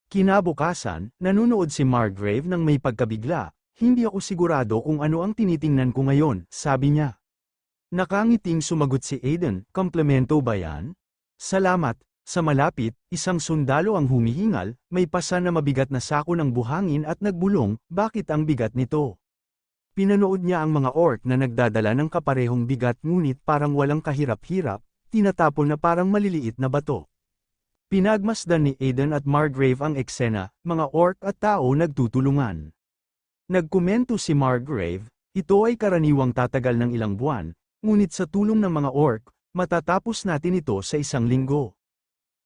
Kinabukasan, nanonood si Margrave ng may pagkabigla. Hindi ako sigurado kung ano ang tinitingnan ko ngayon, sabi niya. Nakangiting sumagot si Aiden, komplemento ba yan? Salamat. Sa malapit, isang sundalo ang humihingal, may pasa na mabigat na sako ng buhangin at nagbulong, bakit ang bigat nito? Pinanood niya ang mga orc na nagdadala ng kaparehong bigat ngunit parang walang kahirap-hirap, tinatapon na parang maliliit na bato. Pinagmasdan ni Aiden at Margrave ang eksena, mga orc at tao nagtutulungan. Nagkomento si Margrave, ito ay karaniwang tatagal ng ilang buwan, ngunit sa tulong ng mga orc, matatapos natin ito sa isang linggo.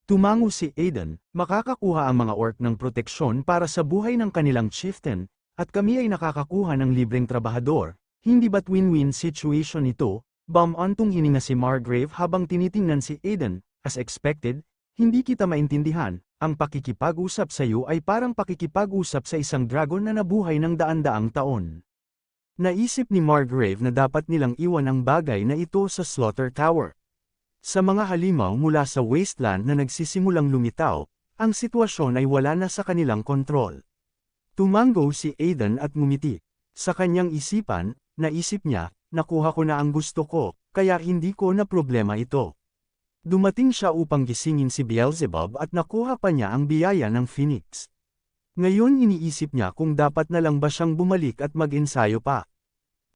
Tumango si Aiden, makakakuha ang mga orc ng proteksyon para sa buhay ng kanilang chieftain, at kami ay nakakakuha ng libreng trabahador, hindi ba't win-win situation ito? Bumantong hininga si Margrave habang tinitingnan si Aiden, as expected, hindi kita maintindihan, ang pakikipag-usap sa iyo ay parang pakikipag-usap sa isang dragon na nabuhay ng daan-daang taon. Naisip ni Margrave na dapat nilang iwan ang bagay na ito sa Slaughter Tower. Sa mga halimaw mula sa wasteland na nagsisimulang lumitaw, ang sitwasyon ay wala na sa kanilang kontrol. Tumango si Aiden at ngumiti. Sa kanyang isipan, naisip niya, nakuha ko na ang gusto ko, kaya hindi ko na problema ito. Dumating siya upang gisingin si Beelzebub at nakuha pa niya ang biyaya ng Phoenix. Ngayon iniisip niya kung dapat na lang ba siyang bumalik at mag-ensayo pa.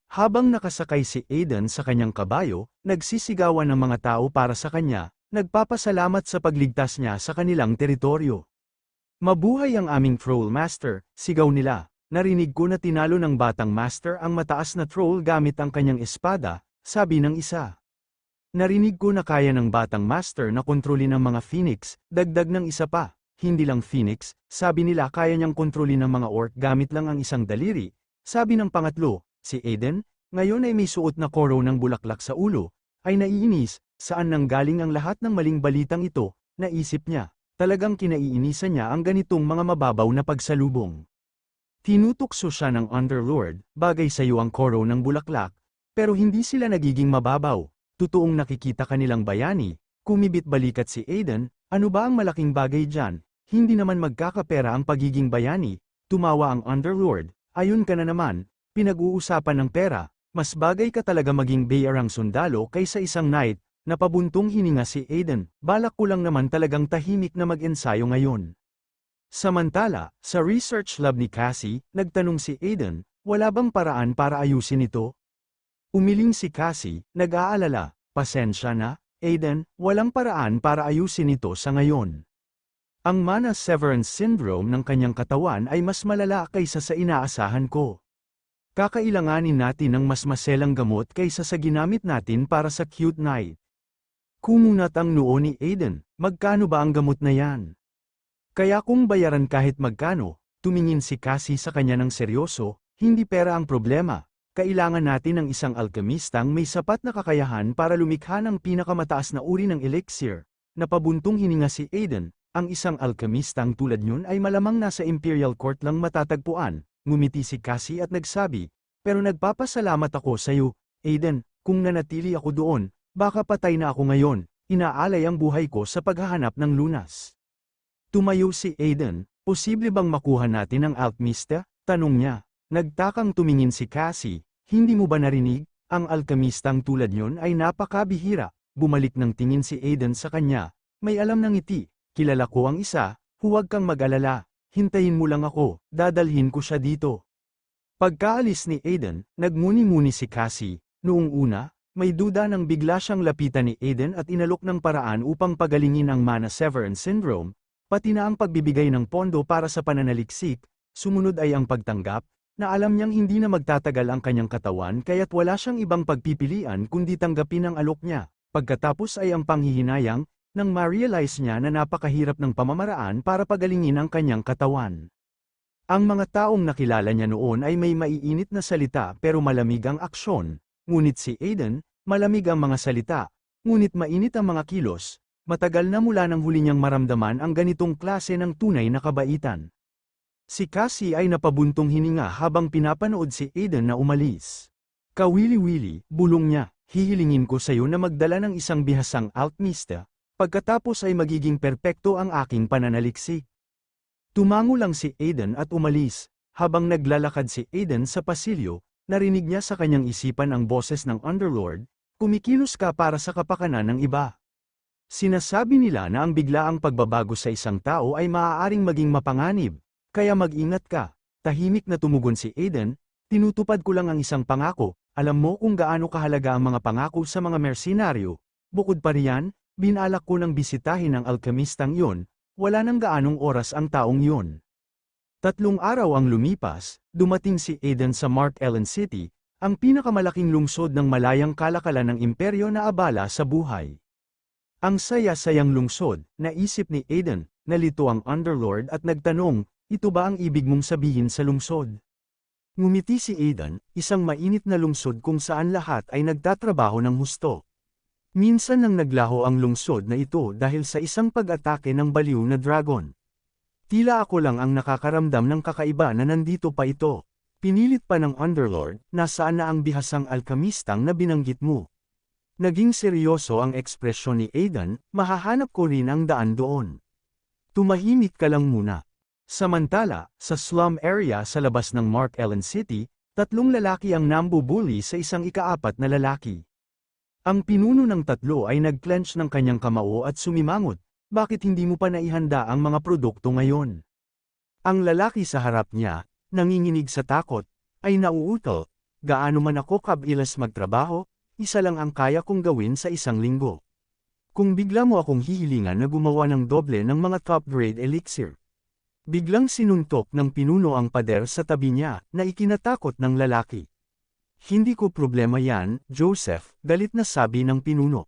Habang nakasakay si Aiden sa kanyang kabayo, nagsisigawan ng mga tao para sa kanya, nagpapasalamat sa pagligtas niya sa kanilang teritoryo. Mabuhay ang aming Troll Master, sigaw nila. Narinig ko na tinalo ng batang master ang mataas na troll gamit ang kanyang espada, sabi ng isa. Narinig ko na kaya ng batang master na kontrolin ang mga phoenix, dagdag ng isa pa. Hindi lang phoenix, sabi nila kaya niyang kontrolin ang mga orc gamit lang ang isang daliri, sabi ng pangatlo. Si Aiden, ngayon ay may suot na koro ng bulaklak sa ulo, ay naiinis, saan nanggaling ang lahat ng maling balitang ito, naisip niya, talagang kinaiinisan niya ang ganitong mga mababaw na pagsalubong. Tinutukso siya ng Underlord, bagay sa iyo ang koro ng bulaklak, pero hindi sila nagiging mababaw, totoong nakikita kanilang bayani, kumibit balikat si Aiden, ano ba ang malaking bagay dyan, hindi naman magkakapera ang pagiging bayani, tumawa ang Underlord, ayun ka na naman. Pinag-uusapan ng pera, mas bagay ka talaga maging bayarang sundalo kaysa isang knight, napabuntong hininga si Aiden, balak ko lang naman talagang tahimik na mag-ensayo ngayon. Samantala, sa research lab ni Cassie, nagtanong si Aiden, wala bang paraan para ayusin ito? Umiling si Cassie, nag-aalala, pasensya na, Aiden, walang paraan para ayusin ito sa ngayon. Ang mana severance syndrome ng kanyang katawan ay mas malala kaysa sa inaasahan ko. Kakailanganin natin ng mas maselang gamot kaysa sa ginamit natin para sa cute night. Kumunat ang noo ni Aiden, magkano ba ang gamot na yan? Kaya kung bayaran kahit magkano, tumingin si Cassie sa kanya ng seryoso, hindi pera ang problema. Kailangan natin ng isang alkemistang may sapat na kakayahan para lumikha ng pinakamataas na uri ng elixir. Napabuntong hininga si Aiden, ang isang alkemistang tulad niyon ay malamang nasa Imperial Court lang matatagpuan. Ngumiti si Cassie at nagsabi, pero nagpapasalamat ako sa iyo, Aiden, kung nanatili ako doon, baka patay na ako ngayon, inaalay ang buhay ko sa paghahanap ng lunas. Tumayo si Aiden, posible bang makuha natin ang alkemista? Tanong niya. Nagtakang tumingin si Cassie, hindi mo ba narinig, ang alkemistang tulad niyon ay napakabihira, bumalik ng tingin si Aiden sa kanya, may alam ng ngiti, kilala ko ang isa, huwag kang mag-alala. Hintayin mo lang ako, dadalhin ko siya dito. Pagkaalis ni Aiden, nagmuni-muni si Cassie, noong una, may duda nang bigla siyang lapitan ni Aiden at inalok ng paraan upang pagalingin ang mana severance syndrome, pati na ang pagbibigay ng pondo para sa pananaliksik, sumunod ay ang pagtanggap, na alam niyang hindi na magtatagal ang kanyang katawan kaya't wala siyang ibang pagpipilian kundi tanggapin ang alok niya, pagkatapos ay ang panghihinayang, nang ma-realize niya na napakahirap ng pamamaraan para pagalingin ang kanyang katawan. Ang mga taong nakilala niya noon ay may maiinit na salita pero malamig ang aksyon, ngunit si Aiden, malamig ang mga salita, ngunit mainit ang mga kilos, matagal na mula nang huli niyang maramdaman ang ganitong klase ng tunay na kabaitan. Si Cassie ay napabuntong hininga habang pinapanood si Aiden na umalis. Kawili-wili, bulong niya, hihilingin ko sa iyo na magdala ng isang bihasang alkemista. Pagkatapos ay magiging perpekto ang aking pananaliksik. Tumango lang si Aiden at umalis. Habang naglalakad si Aiden sa pasilyo, narinig niya sa kanyang isipan ang boses ng Underlord, "Kumikilos ka para sa kapakanan ng iba." Sinasabi nila na ang biglaang pagbabago sa isang tao ay maaaring maging mapanganib, kaya mag-ingat ka. Tahimik na tumugon si Aiden, "Tinutupad ko lang ang isang pangako, alam mo kung gaano kahalaga ang mga pangako sa mga mersenaryo. Bukod pa riyan, binalak ko ng bisitahin ang alkemistang yun, wala nang gaanong oras ang taong yun." 3 araw ang lumipas, dumating si Aiden sa Mark Ellen City, ang pinakamalaking lungsod ng malayang kalakalan ng imperyo na abala sa buhay. Ang saya-sayang lungsod, naisip ni Aiden, nalito ang Underlord at nagtanong, "Ito ba ang ibig mong sabihin sa lungsod?" Ngumiti si Aiden, isang mainit na lungsod kung saan lahat ay nagtatrabaho ng husto. Minsan nang naglaho ang lungsod na ito dahil sa isang pag-atake ng baliw na dragon. "Tila ako lang ang nakakaramdam ng kakaiba na nandito pa ito." Pinilit pa ng Underlord, "Nasaan na ang bihasang alkamistang na binanggit mo?" Naging seryoso ang ekspresyon ni Aiden, "Mahahanap ko rin ang daan doon. Tumahimik ka lang muna." Samantala, sa slum area sa labas ng Mark Ellen City, 3 lalaki ang nambubuli sa isang ika-4 na lalaki. Ang pinuno ng 3 ay nag-clench ng kanyang kamao at sumimangot, "Bakit hindi mo pa naihanda ang mga produkto ngayon?" Ang lalaki sa harap niya, nanginginig sa takot, ay nauutal, "Gaano man ako kabilas magtrabaho, isa lang ang kaya kong gawin sa isang linggo. Kung bigla mo akong hihilingan na gumawa ng doble ng mga top-grade elixir." Biglang sinuntok ng pinuno ang pader sa tabi niya, na ikinatakot ng lalaki. "Hindi ko problema yan, Joseph," galit na sabi ng pinuno.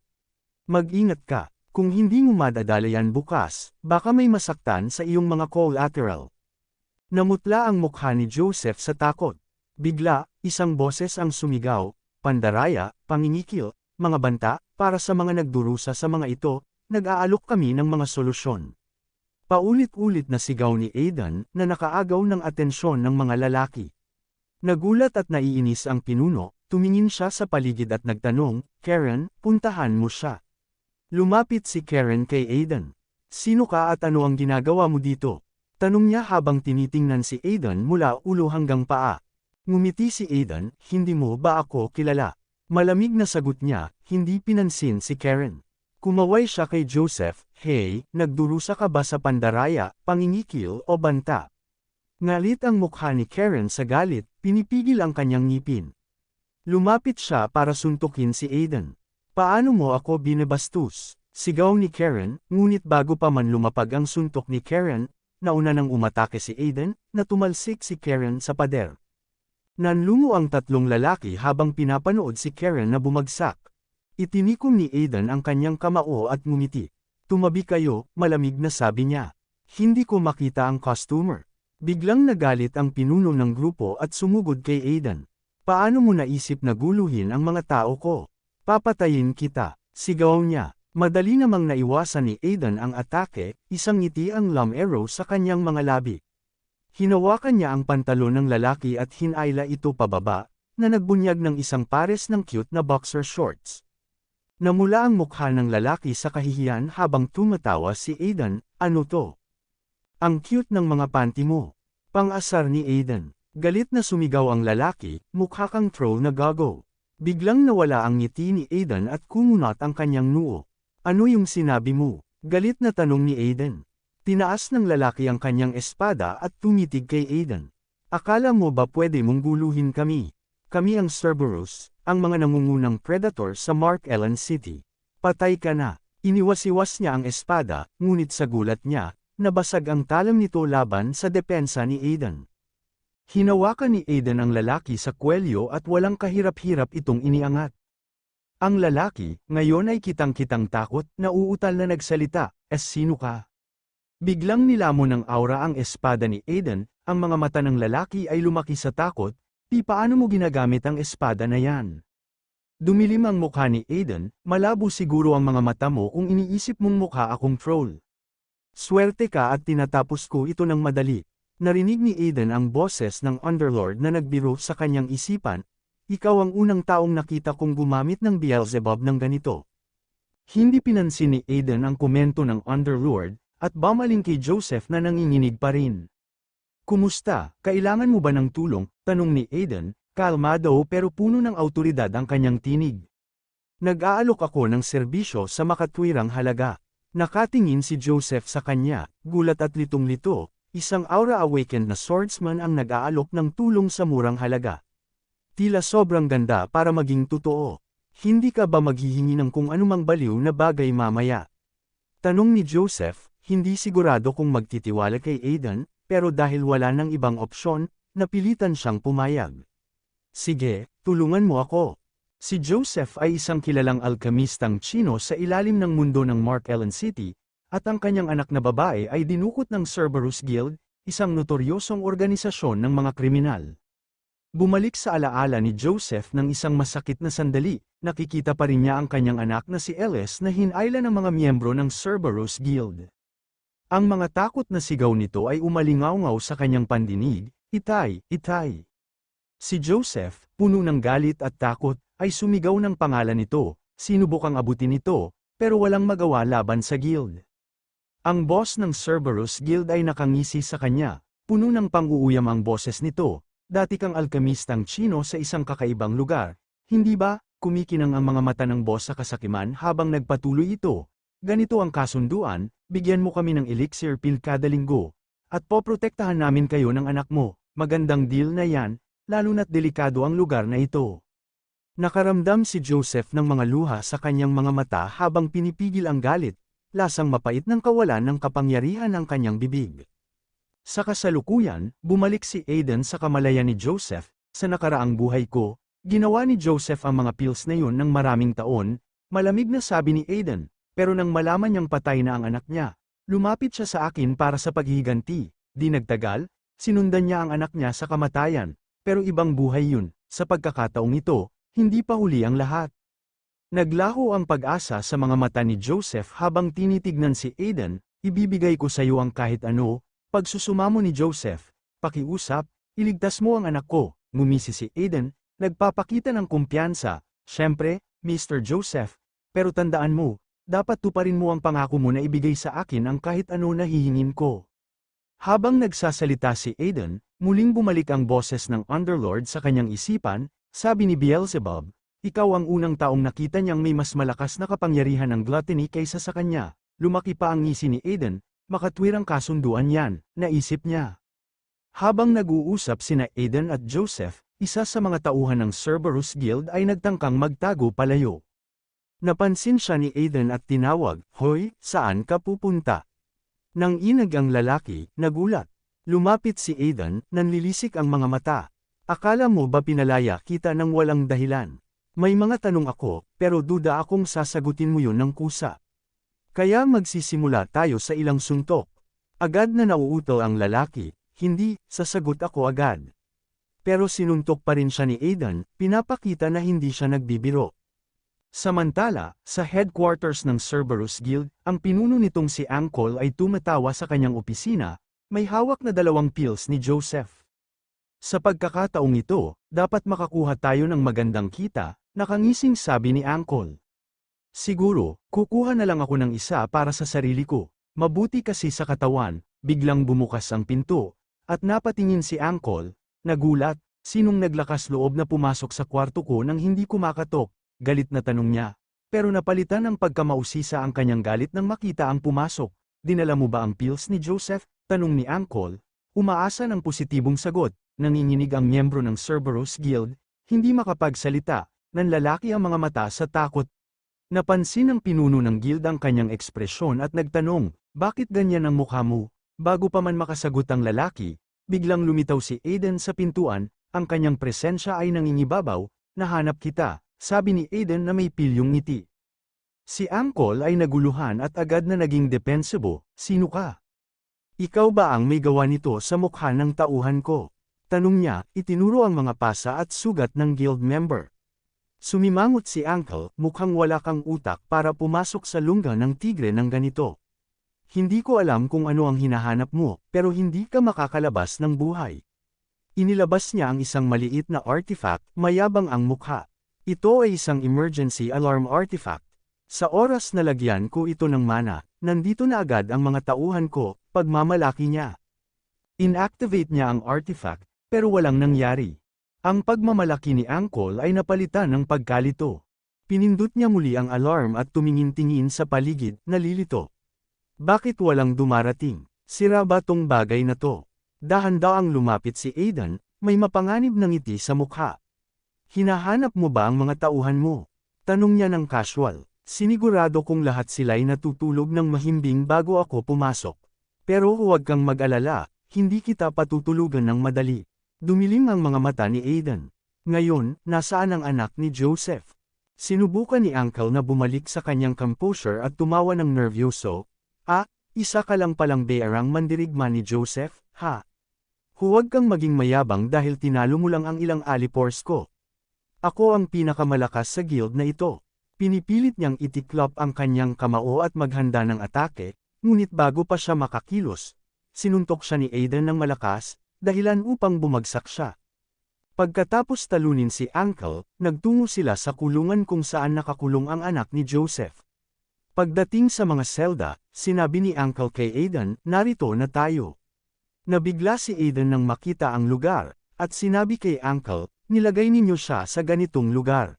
"Mag-ingat ka. Kung hindi mo madadala yan bukas, baka may masaktan sa iyong mga collateral." Namutla ang mukha ni Joseph sa takot. Bigla, isang boses ang sumigaw, "Pandaraya, pangingikil, mga banta, para sa mga nagdurusa sa mga ito, nag-aalok kami ng mga solusyon." Paulit-ulit na sigaw ni Aiden, na nakaagaw ng atensyon ng mga lalaki. Nagulat at naiinis ang pinuno, tumingin siya sa paligid at nagtanong, "Karen, puntahan mo siya." Lumapit si Karen kay Aiden. "Sino ka at ano ang ginagawa mo dito?" Tanong niya habang tinitingnan si Aiden mula ulo hanggang paa. Ngumiti si Aiden, "Hindi mo ba ako kilala?" Malamig na sagot niya, hindi pinansin si Karen. Kumaway siya kay Joseph, "Hey, nagdurusa ka ba sa pandaraya, pangingikil o banta?" Ngalit ang mukha ni Karen sa galit, pinipigil ang kanyang ngipin. Lumapit siya para suntukin si Aiden. "Paano mo ako binabastos?" Sigaw ni Karen, ngunit bago pa man lumapag ang suntok ni Karen, nauna nang umatake si Aiden, na tumalsik si Karen sa pader. Nanlungo ang 3 lalaki habang pinapanood si Karen na bumagsak. Itinikom ni Aiden ang kanyang kamao at ngumiti. "Tumabi kayo," malamig na sabi niya. "Hindi ko makita ang customer." Biglang nagalit ang pinuno ng grupo at sumugod kay Aiden. "Paano mo naisip na guluhin ang mga tao ko? Papatayin kita," sigaw niya. Madali namang naiwasan ni Aiden ang atake, isang ngiti ang long arrow sa kanyang mga labi. Hinawakan niya ang pantalon ng lalaki at hinayla ito pababa, na nagbunyag ng isang pares ng cute na boxer shorts. Namula ang mukha ng lalaki sa kahihiyan habang tumatawa si Aiden, "Ano to? Ang cute ng mga panty mo." Pang-asar ni Aiden. Galit na sumigaw ang lalaki, "Mukha kang troll na gago." Biglang nawala ang ngiti ni Aiden at kumunat ang kanyang noo. "Ano yung sinabi mo?" Galit na tanong ni Aiden. Tinaas ng lalaki ang kanyang espada at tumitig kay Aiden. "Akala mo ba pwede mong guluhin kami? Kami ang Cerberus, ang mga nangungunang predator sa Mark Ellen City. Patay ka na." Iniwas-iwas niya ang espada, ngunit sa gulat niya, nabasag ang talam nito laban sa depensa ni Aiden. Hinawakan ni Aiden ang lalaki sa kwelyo at walang kahirap-hirap itong iniangat. Ang lalaki, ngayon ay kitang-kitang takot, nauutal na nagsalita, sino ka?" Biglang nilamon ng aura ang espada ni Aiden, ang mga mata ng lalaki ay lumaki sa takot, "Di paano mo ginagamit ang espada na yan?" Dumilim ang mukha ni Aiden, "Malabo siguro ang mga mata mo kung iniisip mong mukha akong troll. Swerte ka at tinatapos ko ito ng madali." Narinig ni Aiden ang boses ng Underlord na nagbiro sa kanyang isipan, "Ikaw ang unang taong nakita kong gumamit ng Beelzebub ng ganito." Hindi pinansin ni Aiden ang komento ng Underlord, at bumaling kay Joseph na nanginginig pa rin. Kumusta, kailangan mo ba ng tulong? Tanong ni Aiden, kalmado pero puno ng awtoridad ang kanyang tinig. Nag-aalok ako ng serbisyo sa makatwirang halaga. Nakatingin si Joseph sa kanya, gulat at litong-lito, isang aura-awakened na swordsman ang nag-aalok ng tulong sa murang halaga. Tila sobrang ganda para maging totoo. Hindi ka ba maghihingi ng kung anumang baliw na bagay mamaya? Tanong ni Joseph, hindi sigurado kung magtitiwala kay Aiden, pero dahil wala nang ibang opsyon, napilitan siyang pumayag. Sige, tulungan mo ako. Si Joseph ay isang kilalang alkemistang Tsino sa ilalim ng mundo ng Mark Ellen City, at ang kanyang anak na babae ay dinukot ng Cerberus Guild, isang notoryosong organisasyon ng mga kriminal. Bumalik sa alaala ni Joseph ng isang masakit na sandali, nakikita pa rin niya ang kanyang anak na si Ellis na hinayla ng mga miyembro ng Cerberus Guild. Ang mga takot na sigaw nito ay umalingaw-ngaw sa kanyang pandinig, "Itay, Itay!" Si Joseph, puno ng galit at takot, ay sumigaw ng pangalan nito, sinubukang abutin ito, pero walang magawa laban sa guild. Ang boss ng Cerberus Guild ay nakangisi sa kanya, puno ng pang-uuyam ang boses nito, dati kang alkemistang Tsino sa isang kakaibang lugar, hindi ba? Kumikinang ang mga mata ng boss sa kasakiman habang nagpatuloy ito. Ganito ang kasunduan, bigyan mo kami ng elixir pill kada linggo, at poprotektahan namin kayo ng anak mo, magandang deal na yan, lalo na't delikado ang lugar na ito. Nakaramdam si Joseph ng mga luha sa kanyang mga mata habang pinipigil ang galit, lasang mapait ng kawalan ng kapangyarihan ng kanyang bibig. Sa kasalukuyan, bumalik si Aiden sa kamalayan ni Joseph. Sa nakaraang buhay ko, ginawa ni Joseph ang mga pills na yun ng maraming taon, malamig na sabi ni Aiden, pero nang malaman niyang patay na ang anak niya, lumapit siya sa akin para sa paghihiganti. Di nagtagal, sinundan niya ang anak niya sa kamatayan, pero ibang buhay yun. Sa pagkakataong ito, hindi pa huli ang lahat. Naglaho ang pag-asa sa mga mata ni Joseph habang tinitignan si Aiden, ibibigay ko sa iyo ang kahit ano, pagsusumamo ni Joseph, pakiusap, iligtas mo ang anak ko, ngumisi si Aiden, nagpapakita ng kumpiyansa, syempre, Mr. Joseph, pero tandaan mo, dapat tuparin mo ang pangako mo na ibigay sa akin ang kahit ano na hihingin ko. Habang nagsasalita si Aiden, muling bumalik ang boses ng Underlord sa kanyang isipan, sabi ni Beelzebub, ikaw ang unang taong nakita niyang may mas malakas na kapangyarihan ng gluttony kaysa sa kanya. Lumaki pa ang ngisi ni Aiden, makatwirang kasunduan yan, naisip niya. Habang nag-uusap sina Aiden at Joseph, isa sa mga tauhan ng Cerberus Guild ay nagtangkang magtago palayo. Napansin siya ni Aiden at tinawag, "Hoy, saan ka pupunta?" Nang inag ang lalaki, nagulat. Lumapit si Aiden, nanlilisik ang mga mata. Akala mo ba pinalaya kita ng walang dahilan? May mga tanong ako, pero duda akong sasagutin mo yun ng kusa. Kaya magsisimula tayo sa ilang suntok. Agad na nauutal ang lalaki, hindi, sasagot ako agad. Pero sinuntok pa rin siya ni Aiden, pinapakita na hindi siya nagbibiro. Samantala, sa headquarters ng Cerberus Guild, ang pinuno nitong si Ankol ay tumatawa sa kanyang opisina, may hawak na 2 pills ni Joseph. Sa pagkakataong ito, dapat makakuha tayo ng magandang kita, nakangising sabi ni Ankol. Siguro, kukuha na lang ako ng isa para sa sarili ko, mabuti kasi sa katawan, biglang bumukas ang pinto, at napatingin si Ankol, nagulat, sinong naglakas loob na pumasok sa kwarto ko nang hindi kumakatok, galit na tanong niya, pero napalitan ng pagkamausisa ang kanyang galit nang makita ang pumasok, dinala mo ba ang pills ni Joseph? Tanong ni Ankol, umaasa ng positibong sagot. Nanginginig ang miyembro ng Cerberus Guild, hindi makapagsalita, nanlalaki ang mga mata sa takot. Napansin ng pinuno ng guild ang kanyang ekspresyon at nagtanong, bakit ganyan ang mukha mo? Bago pa man makasagot ang lalaki, biglang lumitaw si Aiden sa pintuan, ang kanyang presensya ay nangingibabaw, nahanap kita, sabi ni Aiden na may pilyong ngiti. Si Ankol ay naguluhan at agad na naging defensibo, sino ka? Ikaw ba ang may gawa nito sa mukha ng tauhan ko? Tanong niya, itinuro ang mga pasa at sugat ng guild member. Sumimangot si Uncle, mukhang wala kang utak para pumasok sa lungga ng tigre ng ganito. Hindi ko alam kung ano ang hinahanap mo, pero hindi ka makakalabas ng buhay. Inilabas niya ang isang maliit na artifact, mayabang ang mukha. Ito ay isang emergency alarm artifact. Sa oras na lagyan ko ito ng mana, nandito na agad ang mga tauhan ko, pagmamalaki niya. Inactivate niya ang artifact, pero walang nangyari. Ang pagmamalaki ni Uncle ay napalitan ng pagkalito. Pinindot niya muli ang alarm at tumingin-tingin sa paligid, nalilito. Bakit walang dumarating? Sira ba tong bagay na to? Dahan-daang lumapit si Aiden, may mapanganib na ngiti sa mukha. Hinahanap mo ba ang mga tauhan mo? Tanong niya ng casual. Sinigurado kong lahat sila'y natutulog ng mahimbing bago ako pumasok. Pero huwag kang mag-alala, hindi kita patutulugan ng madali. Dumilim ang mga mata ni Aiden. Ngayon, nasaan ang anak ni Joseph? Sinubukan ni Uncle na bumalik sa kanyang composure at tumawa ng nervyoso. Isa ka lang palang bearang mandirigma ni Joseph, ha? Huwag kang maging mayabang dahil tinalo mo lang ang ilang alipores ko. Ako ang pinakamalakas sa guild na ito. Pinipilit niyang itiklop ang kanyang kamao at maghanda ng atake, ngunit bago pa siya makakilos, sinuntok siya ni Aiden ng malakas, dahilan upang bumagsak siya. Pagkatapos talunin si Uncle, nagtungo sila sa kulungan kung saan nakakulong ang anak ni Joseph. Pagdating sa mga selda, sinabi ni Uncle kay Aiden, narito na tayo. Nabigla si Aiden nang makita ang lugar, at sinabi kay Uncle, nilagay ninyo siya sa ganitong lugar.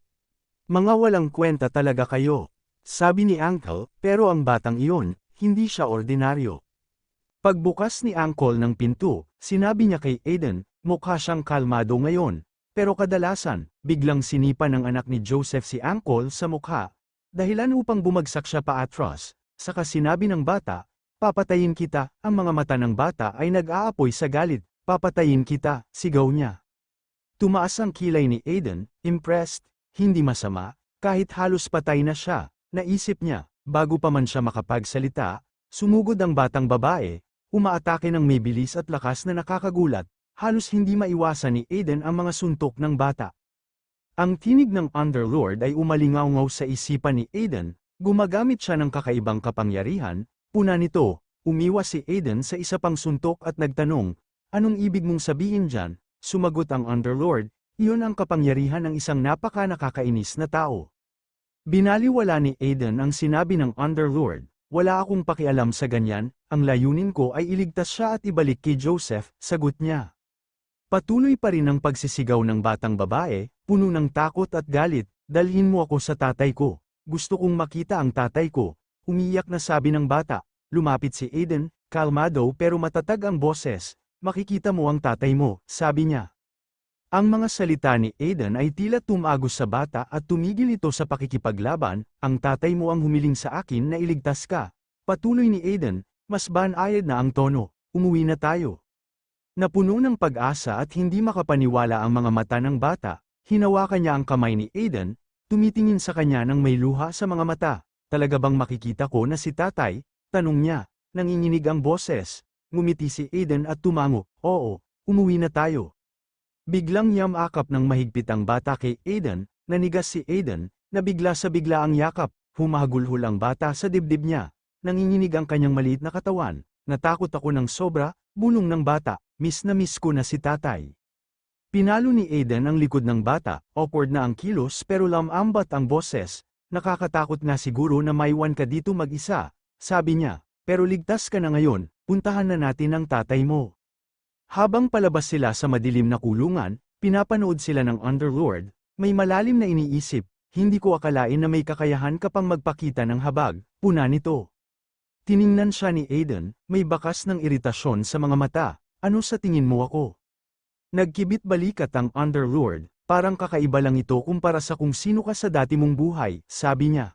Mga walang kwenta talaga kayo. Sabi ni Uncle, pero ang batang iyon, hindi siya ordinaryo. Pagbukas ni Uncle ng pinto, sinabi niya kay Aiden, mukha siyang kalmado ngayon, pero kadalasan, biglang sinipa ng anak ni Joseph si Uncle sa mukha, dahilan upang bumagsak siya paatras, saka sinabi ng bata, papatayin kita, ang mga mata ng bata ay nag-aapoy sa galit, papatayin kita, sigaw niya. Tumaas ang kilay ni Aiden, impressed, hindi masama, kahit halos patay na siya, naisip niya, bago pa man siya makapagsalita, sumugod ang batang babae, umaatake ng may bilis at lakas na nakakagulat, halos hindi maiwasan ni Aiden ang mga suntok ng bata. Ang tinig ng Underlord ay umalingaw-ngaw sa isipan ni Aiden, gumagamit siya ng kakaibang kapangyarihan, puna nito, umiwas si Aiden sa isa pang suntok at nagtanong, anong ibig mong sabihin dyan? Sumagot ang Underlord, iyon ang kapangyarihan ng isang napaka-nakakainis na tao. Binaliwala ni Aiden ang sinabi ng Underlord, wala akong pakialam sa ganyan, ang layunin ko ay iligtas siya at ibalik kay Joseph, sagot niya. Patuloy pa rin ang pagsisigaw ng batang babae, puno ng takot at galit, dalhin mo ako sa tatay ko, gusto kong makita ang tatay ko, umiyak na sabi ng bata, lumapit si Aiden, kalmado pero matatag ang boses, makikita mo ang tatay mo, sabi niya. Ang mga salita ni Aiden ay tila tumagos sa bata at tumigil ito sa pakikipaglaban, ang tatay mo ang humiling sa akin na iligtas ka. Patuloy ni Aiden, mas banayad na ang tono, umuwi na tayo. Napuno ng pag-asa at hindi makapaniwala ang mga mata ng bata, hinawakan niya ang kamay ni Aiden, tumitingin sa kanya ng may luha sa mga mata, talaga bang makikita ko na si tatay? Tanong niya, nanginginig ang boses, ngumiti si Aiden at tumango, oo, umuwi na tayo. Biglang yamakap ng mahigpit ang bata kay Aiden, nanigas si Aiden, nabigla sa bigla ang yakap, humahagulhol ang bata sa dibdib niya, nanginginig ang kanyang maliit na katawan, natakot ako ng sobra, bulong ng bata, miss na miss ko na si tatay. Pinalo ni Aiden ang likod ng bata, awkward na ang kilos pero lamambat ang boses, nakakatakot nga siguro na maiwan ka dito mag-isa, sabi niya, pero ligtas ka na ngayon, puntahan na natin ang tatay mo. Habang palabas sila sa madilim na kulungan, pinapanood sila ng Underlord, may malalim na iniisip, hindi ko akalain na may kakayahan ka pang magpakita ng habag, puna nito. Tiningnan siya ni Aiden, may bakas ng iritasyon sa mga mata, ano sa tingin mo ako? Nagkibit balikat ang Underlord, parang kakaiba lang ito kumpara sa kung sino ka sa dati mong buhay, sabi niya.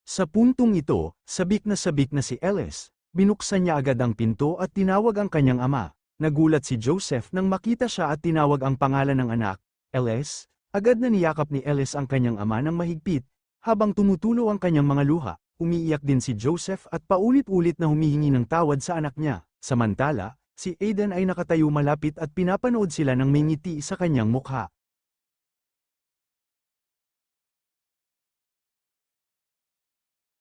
Sa puntong ito, sabik na si Ellis, binuksan niya agad ang pinto at tinawag ang kanyang ama. Nagulat si Joseph nang makita siya at tinawag ang pangalan ng anak, Ellis, agad na niyakap ni Ellis ang kanyang ama ng mahigpit, habang tumutulo ang kanyang mga luha, umiiyak din si Joseph at paulit-ulit na humihingi ng tawad sa anak niya, samantala, si Aiden ay nakatayo malapit at pinapanood sila ng may ngiti sa kanyang mukha.